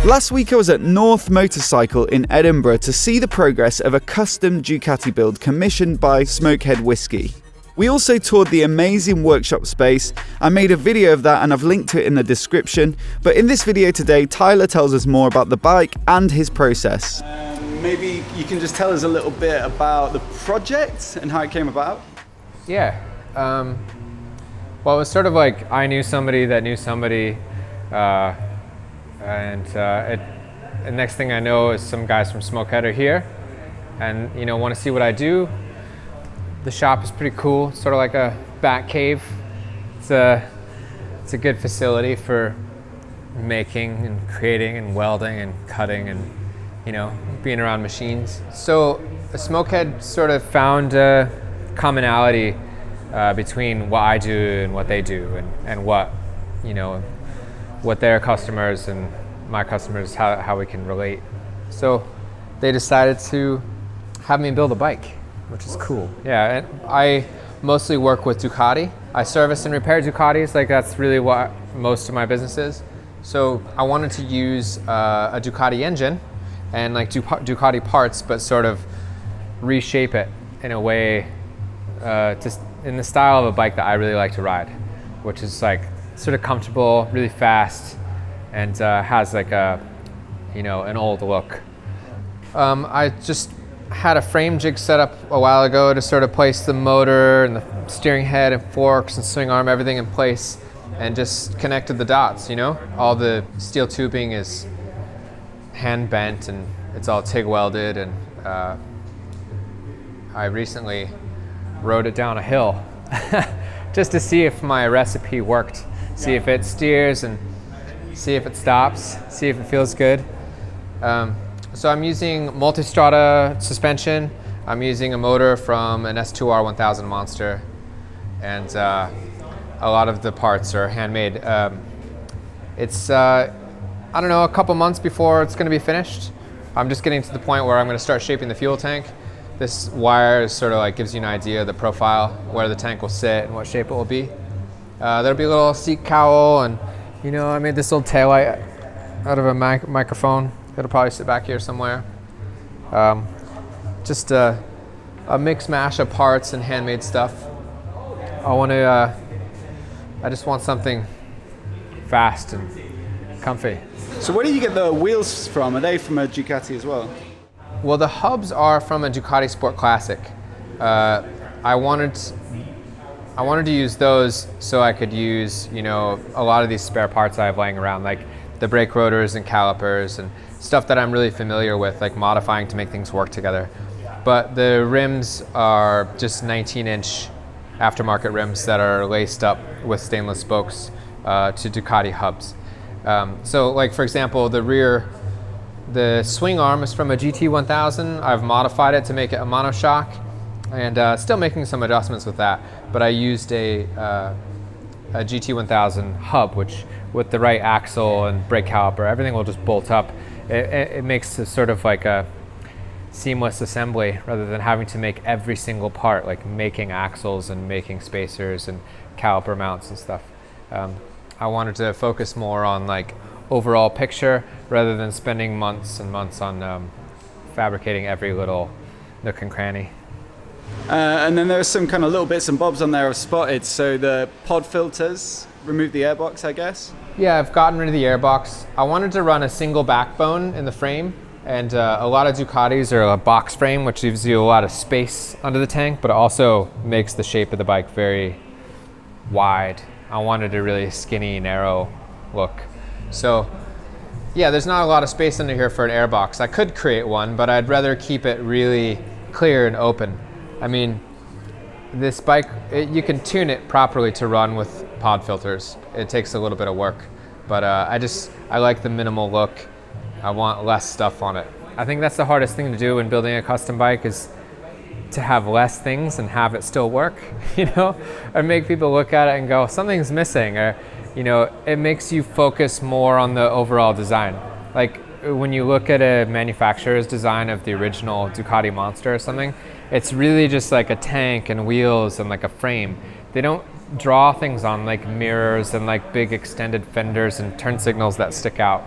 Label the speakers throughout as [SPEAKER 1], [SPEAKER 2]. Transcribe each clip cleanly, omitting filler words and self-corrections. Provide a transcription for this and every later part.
[SPEAKER 1] Last week I was at North Motorcycle in Edinburgh to see the progress of a custom Ducati build commissioned by Smokehead Whiskey. We also toured the amazing workshop space. I made a video of that and I've linked to it in the description. But in this video today, Tyler tells us more about the bike and his process. Maybe you can just tell us a little bit about the project and how it came about?
[SPEAKER 2] Yeah. Well, it was sort of like I knew somebody that knew somebody. The next thing I know is some guys from Smokehead are here and, want to see what I do. The shop is pretty cool, sort of like a bat cave. It's a good facility for making and creating and welding and cutting and, being around machines. So Smokehead sort of found a commonality between what I do and what they do and what their customers and my customers, how we can relate. So they decided to have me build a bike, which is cool. Yeah, and I mostly work with Ducati. I service and repair Ducatis, that's really what most of my business is. So I wanted to use a Ducati engine and Ducati parts, but sort of reshape it in a way, just in the style of a bike that I really like to ride, which is sort of comfortable, really fast, and has an old look. I just had a frame jig set up a while ago to sort of place the motor and the steering head and forks and swing arm, everything in place, and just connected the dots, All the steel tubing is hand bent and it's all TIG welded, and I recently rode it down a hill just to see if my recipe worked, see if it steers and see if it stops, see if it feels good. So I'm using multi-strata suspension. I'm using a motor from an S2R 1000 Monster, and a lot of the parts are handmade. It's I don't know, a couple months before it's going to be finished. I'm just getting to the point where I'm going to start shaping the fuel tank. This wire sort of gives you an idea of the profile, where the tank will sit and what shape it will be. There'll be a little seat cowl, and I made this little taillight out of a microphone. It'll probably sit back here somewhere. Just a mix mash of parts and handmade stuff. I just want something fast and comfy.
[SPEAKER 1] So where do you get the wheels from? Are they from a Ducati as well?
[SPEAKER 2] Well, the hubs are from a Ducati Sport Classic. I wanted to use those so I could use, a lot of these spare parts I have laying around, like the brake rotors and calipers and stuff that I'm really familiar with, modifying to make things work together. But the rims are just 19-inch aftermarket rims that are laced up with stainless spokes to Ducati hubs. So for example, the swing arm is from a GT 1000. I've modified it to make it a monoshock, and still making some adjustments with that. But I used a GT 1000 hub, which with the right axle and brake caliper, everything will just bolt up. It makes a sort of a seamless assembly rather than having to make every single part, making axles and making spacers and caliper mounts and stuff. I wanted to focus more on overall picture rather than spending months and months on fabricating every little nook and cranny.
[SPEAKER 1] And then there's some kind of little bits and bobs on there I've spotted. So the pod filters, remove the airbox, I guess?
[SPEAKER 2] Yeah, I've gotten rid of the airbox. I wanted to run a single backbone in the frame, and a lot of Ducatis are a box frame, which gives you a lot of space under the tank, but it also makes the shape of the bike very wide. I wanted a really skinny, narrow look. So yeah, there's not a lot of space under here for an airbox. I could create one, but I'd rather keep it really clear and open. I mean, this bike, you can tune it properly to run with pod filters. It takes a little bit of work, but I like the minimal look. I want less stuff on it. I think that's the hardest thing to do when building a custom bike, is to have less things and have it still work, or make people look at it and go, something's missing, or, it makes you focus more on the overall design. When you look at a manufacturer's design of the original Ducati Monster or something, it's really just a tank and wheels and a frame. They don't draw things on mirrors and big extended fenders and turn signals that stick out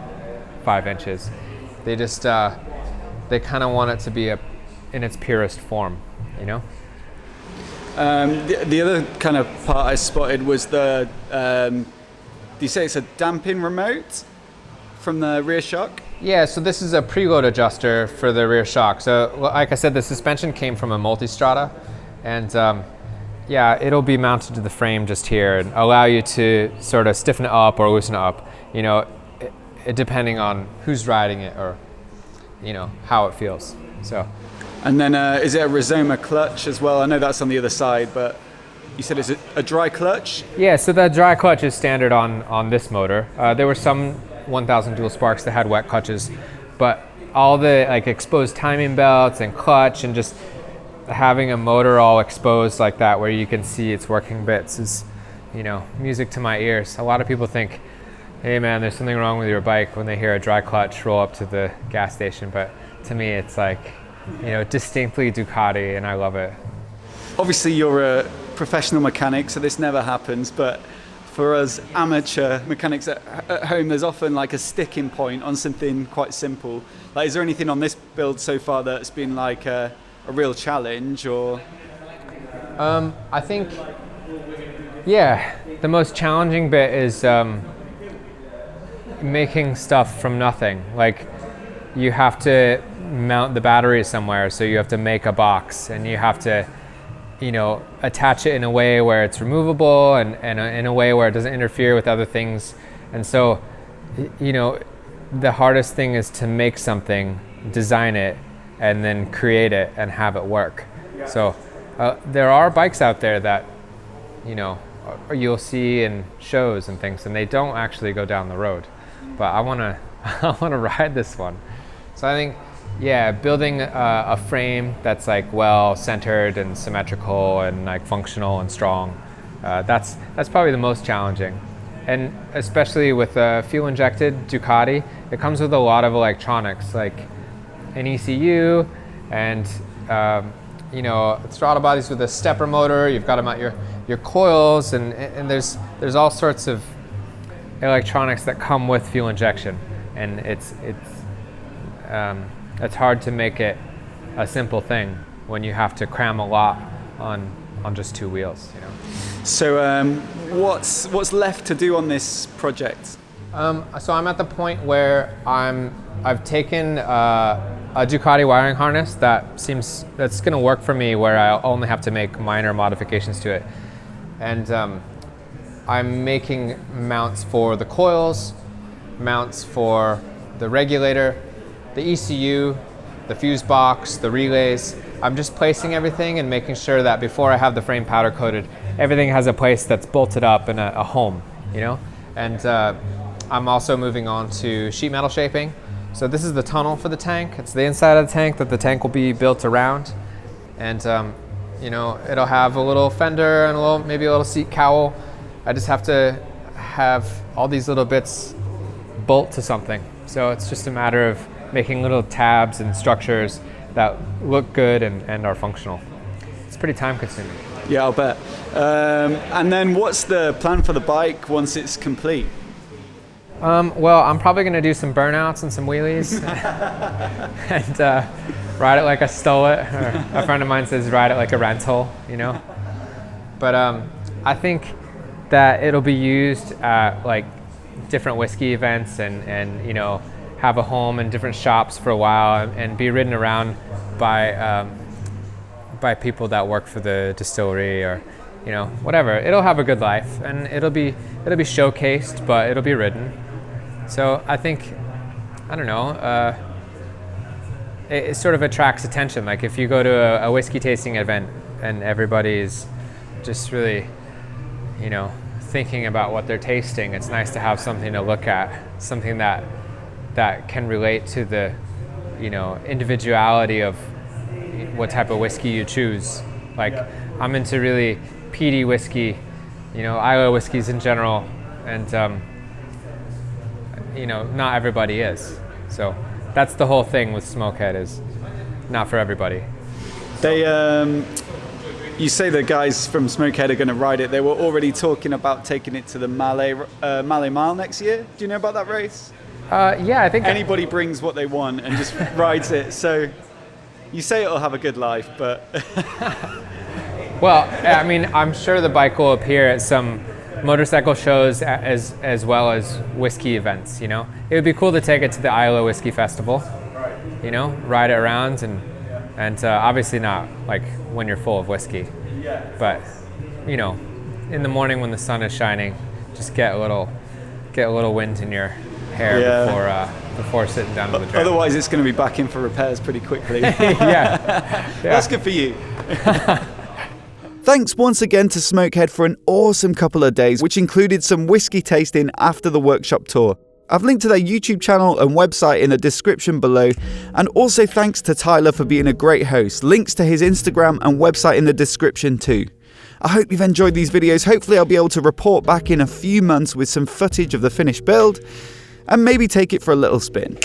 [SPEAKER 2] 5 inches. They just they kind of want it to be in its purest form, you know.
[SPEAKER 1] The other kind of part I spotted was the. Do you say it's a damping remote from the rear shock?
[SPEAKER 2] Yeah, so this is a preload adjuster for the rear shock. So like I said, the suspension came from a multistrada, and yeah, it'll be mounted to the frame just here and allow you to sort of stiffen it up or loosen it up, you know, depending on who's riding it or, you know, how it feels. So.
[SPEAKER 1] And then is it a Rizoma clutch as well? I know that's on the other side, but you said it's a dry clutch?
[SPEAKER 2] Yeah, so the dry clutch is standard on this motor. There were some 1000 dual sparks that had wet clutches, but all the like exposed timing belts and clutch and just having a motor all exposed like that where you can see its working bits is, you know, music to my ears. A lot of people think, hey man, there's something wrong with your bike when they hear a dry clutch roll up to the gas station, but to me it's like, you know, distinctly Ducati, and I love it.
[SPEAKER 1] Obviously you're a professional mechanic, so this never happens, but for us amateur mechanics at home, there's often like a sticking point on something quite simple. Like, is there anything on this build so far that's been like a real challenge, or?
[SPEAKER 2] I think, yeah, the most challenging bit is making stuff from nothing. Like, you have to mount the battery somewhere, so you have to make a box, and you have to, you know, attach it in a way where it's removable and in a way where it doesn't interfere with other things. And so, you know, the hardest thing is to make something, design it, and then create it and have it work. Yeah. So there are bikes out there that, you know, you'll see in shows and things, and they don't actually go down the road. But I want to ride this one. So I think, yeah, building a frame that's like well centered and symmetrical and like functional and strong, that's probably the most challenging. And especially with a fuel injected Ducati, it comes with a lot of electronics like an ECU and you know, throttle bodies with a stepper motor. You've got them at your coils, and there's all sorts of electronics that come with fuel injection, and it's hard to make it a simple thing when you have to cram a lot on just 2 wheels, you know.
[SPEAKER 1] So what's left to do on this project?
[SPEAKER 2] So I'm at the point where I've taken a Ducati wiring harness that's going to work for me, where I only have to make minor modifications to it, and I'm making mounts for the coils, mounts for the regulator, the ECU, the fuse box, the relays. I'm just placing everything and making sure that before I have the frame powder coated, everything has a place that's bolted up in a home, you know? And I'm also moving on to sheet metal shaping. So this is the tunnel for the tank. It's the inside of the tank that the tank will be built around. And you know, it'll have a little fender and maybe a little seat cowl. I just have to have all these little bits bolt to something. So it's just a matter of making little tabs and structures that look good and are functional. It's pretty time consuming.
[SPEAKER 1] Yeah, I'll bet. And then what's the plan for the bike once it's complete?
[SPEAKER 2] Well, I'm probably going to do some burnouts and some wheelies and ride it like I stole it. Or a friend of mine says ride it like a rental, you know. But I think that it'll be used at like different whiskey events and you know, have a home in different shops for a while and be ridden around by people that work for the distillery or, you know, whatever. It'll have a good life and it'll be showcased, but it'll be ridden. So I think, I don't know, it sort of attracts attention. Like if you go to a whiskey tasting event and everybody's just really, you know, thinking about what they're tasting, it's nice to have something to look at, something that can relate to the, you know, individuality of what type of whiskey you choose. Like I'm into really peaty whiskey, you know, Islay whiskeys in general, and you know, not everybody is. So that's the whole thing with Smokehead, is not for everybody.
[SPEAKER 1] They, you say the guys from Smokehead are going to ride it. They were already talking about taking it to the Malay Mile next year. Do you know about that race?
[SPEAKER 2] Yeah, I think
[SPEAKER 1] Anybody brings what they want and just rides it. So you say it'll have a good life, but
[SPEAKER 2] well, I mean, I'm sure the bike will appear at some motorcycle shows as well as whiskey events. You know, it would be cool to take it to the Iowa Whiskey Festival. You know, ride it around and obviously not like when you're full of whiskey, but you know, in the morning when the sun is shining, just get a little wind in your hair before sitting down on the trail.
[SPEAKER 1] Otherwise, it's going to be back in for repairs pretty quickly.
[SPEAKER 2] yeah.
[SPEAKER 1] That's good for you. Thanks once again to Smokehead for an awesome couple of days, which included some whiskey tasting after the workshop tour. I've linked to their YouTube channel and website in the description below, and also thanks to Tyler for being a great host. Links to his Instagram and website in the description too. I hope you've enjoyed these videos. Hopefully I'll be able to report back in a few months with some footage of the finished build and maybe take it for a little spin.